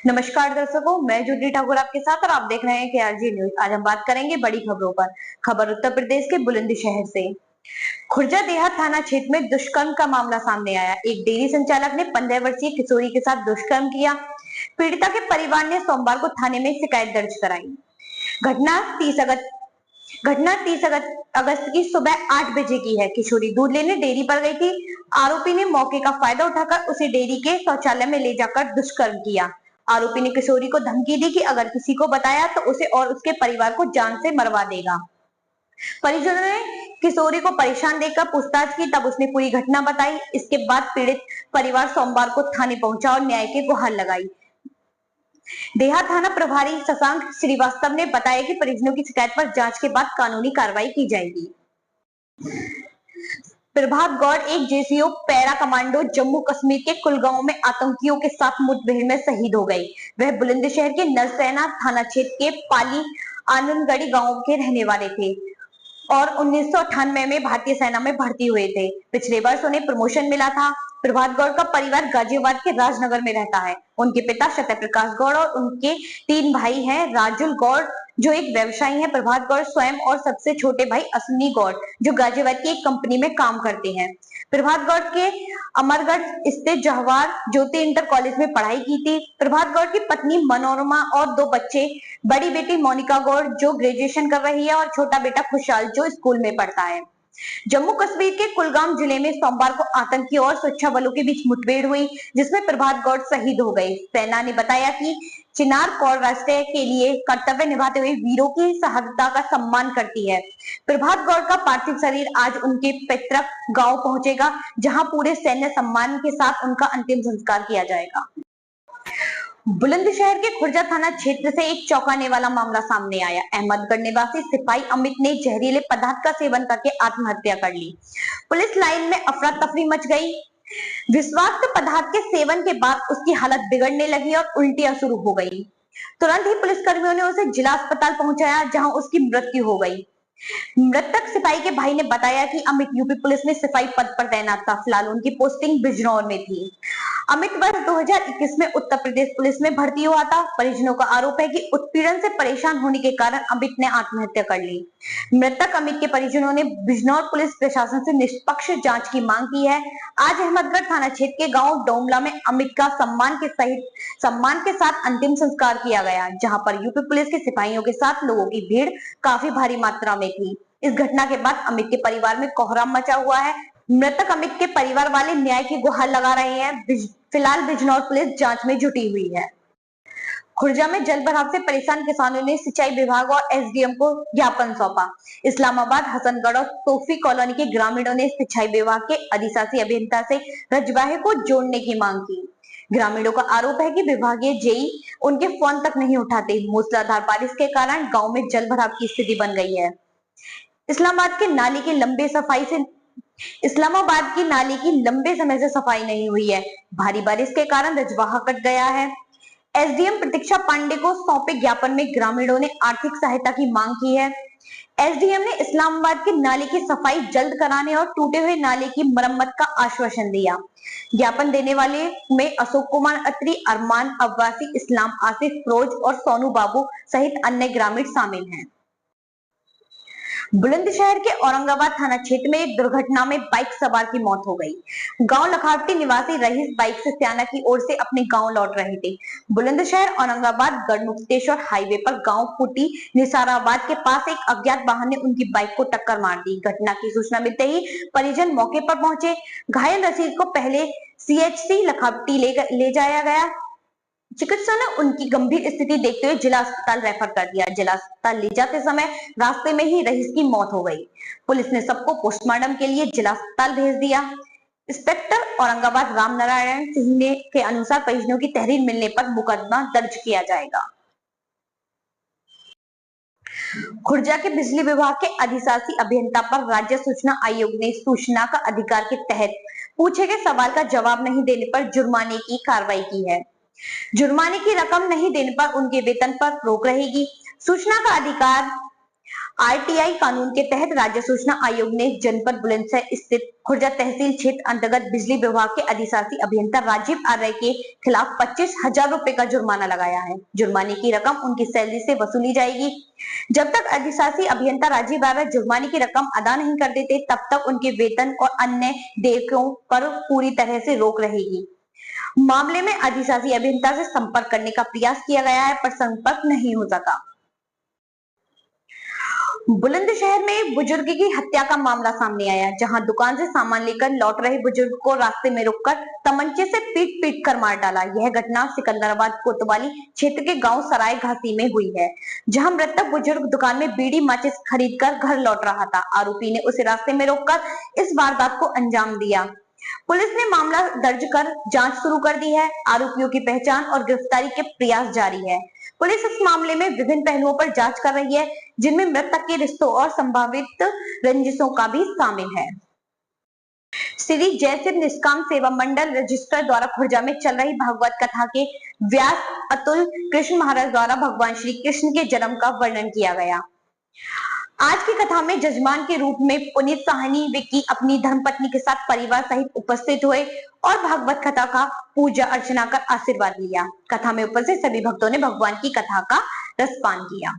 नमस्कार दर्शकों, मैं ज्योति ठाकुर आपके साथ और आप देख रहे हैं केआरजी न्यूज। आज हम बात करेंगे बड़ी खबरों पर। खबर उत्तर प्रदेश के बुलंदशहर से। खुर्जा देहात थाना क्षेत्र में दुष्कर्म का मामला सामने आया। एक डेयरी संचालक ने 15 वर्षीय किशोरी के साथ दुष्कर्म किया। पीड़िता के परिवार ने सोमवार को थाने में शिकायत दर्ज कराई। घटना 30 अगस्त की सुबह 8 बजे की है। किशोरी दूध लेने डेयरी पर गई थी। आरोपी ने मौके का फायदा उठाकर उसे डेयरी के शौचालय में ले जाकर दुष्कर्म किया। आरोपी ने किशोरी को धमकी दी कि अगर किसी को बताया तो उसे और उसके परिवार को जान से मरवा देगा। परिजनों ने किशोरी को परेशान देखकर पूछताछ की, तब उसने पूरी घटना बताई। इसके बाद पीड़ित परिवार सोमवार को थाने पहुंचा और न्याय की गुहार लगाई। देहात थाना प्रभारी शशांक श्रीवास्तव ने बताया कि परिजनों की शिकायत पर जांच के बाद कानूनी कार्रवाई की जाएगी। प्रभात गौड़ एक JCO para commando Jammu Kashmir के कुलगांव में आतंकियों के साथ मुठभेड़ में शहीद हो गई। वह बुलंदशहर के नरसेना थाना क्षेत्र के पाली आनंदगढ़ी गांव के रहने वाले थे और 1998 में भारतीय सेना में भर्ती हुए थे। पिछले वर्ष उन्हें प्रमोशन मिला था। प्रभात गौड़ का परिवार गाजियाबाद के राजनगर में रहता है। उनके पिता सत्य प्रकाश गौड़ और उनके 3 भाई हैं। राजुल गौड़ जो एक व्यवसायी है, प्रभात गौड़ स्वयं और सबसे छोटे भाई अश्विनी गौड़ जो गाजियाबाद की एक कंपनी में काम करते हैं। प्रभात गौड़ के अमरगढ़ स्थित जवाहर ज्योति इंटर कॉलेज में पढ़ाई की थी। प्रभात गौड़ की पत्नी मनोरमा और 2 बच्चे, बड़ी बेटी मोनिका गौड़ जो ग्रेजुएशन कर रही है और छोटा बेटा खुशहाल जो स्कूल में पढ़ता है। जम्मू कश्मीर के कुलगाम जिले में सोमवार को आतंकी और सुरक्षा बलों के बीच मुठभेड़ हुई, जिसमें प्रभात गौड़ शहीद हो गए। सेना ने बताया कि चिनार कौर राष्ट्र के लिए कर्तव्य निभाते हुए वीरों की शहादत का सम्मान करती है। प्रभात गौड़ का पार्थिव शरीर आज उनके पैतृक गांव पहुंचेगा, जहां पूरे सैन्य सम्मान के साथ उनका अंतिम संस्कार किया जाएगा। बुलंदशहर के खुर्जा थाना क्षेत्र से एक चौंकाने वाला मामला सामने आया। अहमदगढ़ निवासी सिपाही अमित ने जहरीले पदार्थ का सेवन करके आत्महत्या कर ली। पुलिस लाइन में अफरा तफरी मच गई। विषाक्त पदार्थ के सेवन के बाद उसकी हालत बिगड़ने लगी और उल्टियां शुरू हो गई। तुरंत ही पुलिसकर्मियों ने उसे जिला अस्पताल पहुंचाया, जहां उसकी मृत्यु हो गई। मृतक सिपाही के भाई ने बताया कि अमित यूपी पुलिस में सिपाही पद पर तैनात था। फिलहाल उनकी पोस्टिंग बिजनौर में थी। अमित वर्ष 2021 में उत्तर प्रदेश पुलिस में भर्ती हुआ था। परिजनों का आरोप है कि उत्पीड़न से परेशान होने के कारण अमित ने आत्महत्या कर ली। मृतक अमित के परिजनों ने बिजनौर पुलिस प्रशासन से निष्पक्ष जांच की मांग की है। आज अहमदगढ़ थाना क्षेत्र के गांव डोमला में अमित का सम्मान के साथ अंतिम संस्कार किया गया, जहां पर यूपी पुलिस के सिपाहियों के साथ लोगों की भीड़ काफी भारी मात्रा में थी। इस घटना के बाद अमित के परिवार में कोहराम मचा हुआ है। मृतक अमित के परिवार वाले न्याय की गुहार लगा रहे हैं। फिलहाल बिजनौर पुलिस जांच में जुटी हुई है। खुर्जा में जल भराव से परेशान किसानों ने सिंचाई विभाग और एसडीएम को ज्ञापन सौंपा। इस्लामाबाद, हसनगढ़ और तोफी कॉलोनी के ग्रामीणों ने सिंचाई विभाग के अधिशासी अभियंता से रजवाहे को जोड़ने की मांग की। ग्रामीणों का आरोप है कि विभागीय जेई उनके फोन तक नहीं उठाते। मूसलाधार बारिश के कारण गांव में जल भराव की स्थिति बन गई है। इस्लामाबाद की नाली लंबे समय से सफाई नहीं हुई है। भारी बारिश के कारण रजवाहा कट गया है। एसडीएम प्रतीक्षा पांडे को सौंपे ज्ञापन में ग्रामीणों ने आर्थिक सहायता की मांग की है। एसडीएम ने इस्लामाबाद की नाले की सफाई जल्द कराने और टूटे हुए नाले की मरम्मत का आश्वासन दिया। ज्ञापन देने वाले में अशोक कुमार अत्री, अरमान अब्बासी, इस्लाम आसिफ, फिरोज और सोनू बाबू सहित अन्य ग्रामीण शामिल हैं। बुलंदशहर के औरंगाबाद थाना क्षेत्र में एक दुर्घटना में बाइक सवार की मौत हो गई। गांव लखावटी निवासी रईस बाइक से स्याना की ओर से अपने गांव लौट रहे थे। बुलंदशहर औरंगाबाद गढ़मुक्तेश्वर हाईवे पर गांव कुटी निसाराबाद के पास एक अज्ञात वाहन ने उनकी बाइक को टक्कर मार दी। घटना की सूचना मिलते ही परिजन मौके पर पहुंचे। घायल रईस को पहले सीएचसी लखावटी ले जाया गया। चिकित्सकों ने उनकी गंभीर स्थिति देखते हुए जिला अस्पताल रेफर कर दिया। जिला अस्पताल ले जाते समय रास्ते में ही रईस की मौत हो गई। पुलिस ने सबको पोस्टमार्टम के लिए जिला अस्पताल भेज दिया। इंस्पेक्टर औरंगाबाद राम नारायण सिंह ने के अनुसार परिजनों की तहरीर मिलने पर मुकदमा दर्ज किया जाएगा। खुर्जा के बिजली विभाग के अधिशासी अभियंता पर राज्य सूचना आयोग ने सूचना का अधिकार के तहत पूछे गए सवाल का जवाब नहीं देने पर जुर्माने की कार्रवाई की है। जुर्माने की रकम नहीं देने पर उनके वेतन पर रोक रहेगी। सूचना का अधिकार आरटीआई कानून के तहत राज्य सूचना आयोग ने जनपद बुलंदशहर स्थित खुर्जा तहसील क्षेत्र अंतर्गत बिजली विभाग के अधिशासी अभियंता राजीव आर्य के खिलाफ 25,000 रुपए का जुर्माना लगाया है। जुर्माने की रकम उनकी सैलरी से वसूली जाएगी। जब तक अधिशासी अभियंता राजीव आर्य जुर्माने की रकम अदा नहीं कर देते, तब तक उनके वेतन और अन्य देयकों पर पूरी तरह से रोक रहेगी। मामले में अधिशासी अभियंता से संपर्क करने का प्रयास किया गया है, पर संपर्क नहीं हो सका। बुलंदशहर में बुजुर्ग की हत्या का मामला सामने आया, जहां दुकान से सामान लेकर लौट रहे बुजुर्ग को रास्ते में रोककर तमंचे से पीट कर मार डाला। यह घटना सिकंदराबाद कोतवाली क्षेत्र के गांव सराय घासी में हुई है, जहां मृतक बुजुर्ग दुकान में बीड़ी माचिस खरीदकर घर लौट रहा था। आरोपी ने उसे रास्ते में रोककर इस वारदात को अंजाम दिया। पुलिस ने मामला दर्ज कर जांच शुरू कर दी है। आरोपियों की पहचान और गिरफ्तारी के प्रयास जारी है। पुलिस इस मामले में विभिन्न पहलुओं पर जांच कर रही है, जिनमें मृतक के रिश्तों और संभावित रंजिशों का भी शामिल है। श्री जयसिंह निष्काम सेवा मंडल रजिस्टर द्वारा खुर्जा में चल रही भागवत कथा के व्यास अतुल कृष्ण महाराज द्वारा भगवान श्री कृष्ण के जन्म का वर्णन किया गया। आज की कथा में जजमान के रूप में पुनीत साहनी विक्की अपनी धर्मपत्नी के साथ परिवार सहित उपस्थित हुए और भागवत कथा का पूजा अर्चना कर आशीर्वाद लिया। कथा में उपस्थित सभी भक्तों ने भगवान की कथा का रसपान किया।